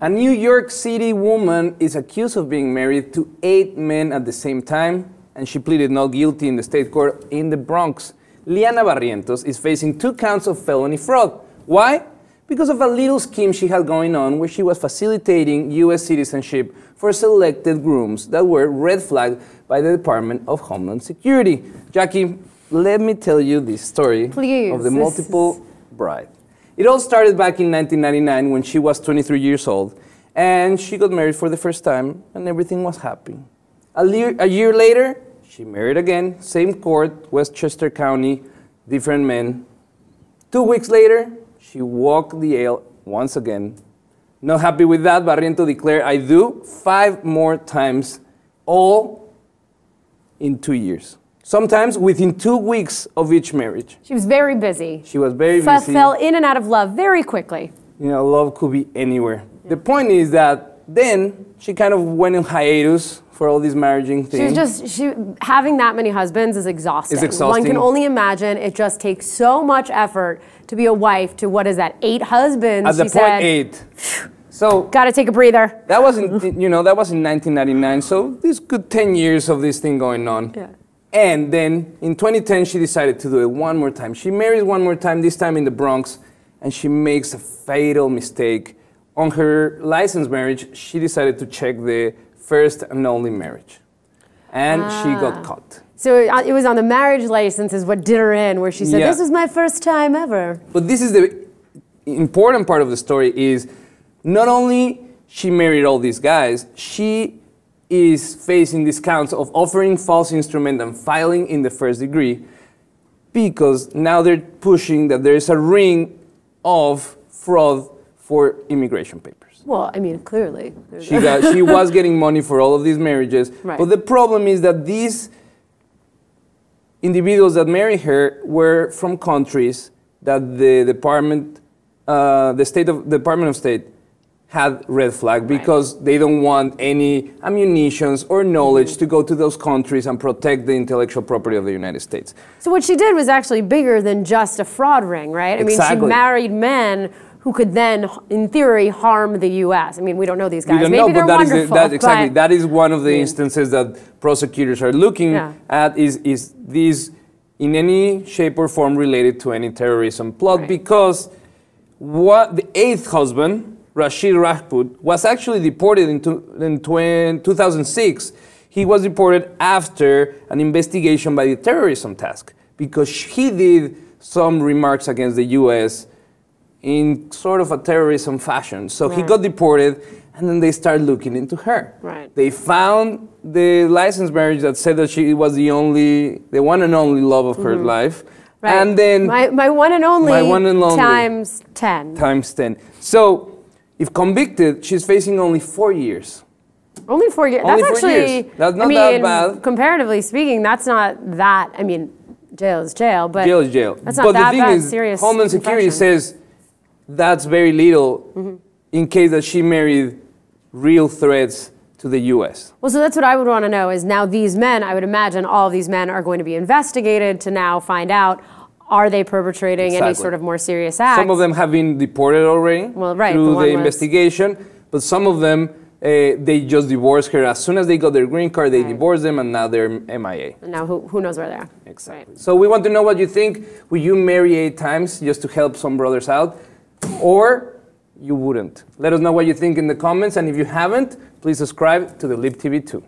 A New York City woman is accused of being married to 8 men at the same time, and she pleaded not guilty in the state court in the Bronx. Liana Barrientos is facing 2 counts of felony fraud. Why? Because of a little scheme she had going on where she was facilitating U.S. citizenship for selected grooms that were red flagged by the Department of Homeland Security. Jackie, let me tell you this story of the multiple bride. It all started back in 1999 when she was 23 years old, and she got married for the first time, and everything was happy. A year later, she married again, same court, Westchester County, different men. 2 weeks later, she walked the aisle once again. Not happy with that, Barrientos declared, I do 5 more times, all in 2 years. Sometimes within 2 weeks of each marriage. She was very busy. She was very busy. Fell in and out of love very quickly. You know, love could be anywhere. Yeah. The point is that then she kind of went in hiatus for all this marrying thing. Having that many husbands is exhausting. It's exhausting. One can only imagine. It just takes so much effort to be a wife to, what is that, 8 husbands? At the point 8. So got to take a breather. That was in, that was in 1999. So this good 10 years of this thing going on. Yeah. And then in 2010, she decided to do it one more time. She marries one more time, this time in the Bronx, and she makes a fatal mistake. On her licensed marriage, she decided to check the first and only marriage. And she got caught. So it was on the marriage license is what did her in, where she said, this was my first time ever. But this is the important part of the story is not only she married all these guys, she is facing these counts of offering false instrument and filing in the first degree, because now they're pushing that there is a ring of fraud for immigration papers. Well, I mean, clearly. She was getting money for all of these marriages, right. But the problem is that these individuals that marry her were from countries that the Department of State had red flag because they don't want any ammunitions or knowledge to go to those countries and protect the intellectual property of the United States. So what she did was actually bigger than just a fraud ring, right? Exactly. I mean, she married men who could then, in theory, harm the U.S. I mean, we don't know these guys. We don't Maybe know, but wonderful, that is one of the instances that prosecutors are looking at is these in any shape or form related to any terrorism plot, because what the 8th husband, Rashid Rajput, was actually deported in 2006. He was deported after an investigation by the terrorism task because he did some remarks against the U.S. in sort of a terrorism fashion. So he got deported, and then they started looking into her. Right. They found the licensed marriage that said that she was the one and only love of her life. Right. And then my one and only times 10. Times 10. So if convicted, she's facing only 4 years. Only 4 years? Only That's 4 actually, years. That's not that bad. Comparatively speaking, that's not that, I mean, jail is jail, but jail is jail. That's not that bad. But the thing is, Homeland Security says that's very little in case that she married real threats to the U.S. Well, so that's what I would want to know is now these men, I would imagine all of these men are going to be investigated to now find out, are they perpetrating any sort of more serious acts? Some of them have been deported already through the investigation, but some of them, they just divorced her. As soon as they got their green card, they divorced them, and now they're MIA. And now who knows where they are. Exactly. Right. So we want to know what you think. Will you marry 8 times just to help some brothers out? Or you wouldn't? Let us know what you think in the comments, and if you haven't, please subscribe to the Lib TV 2.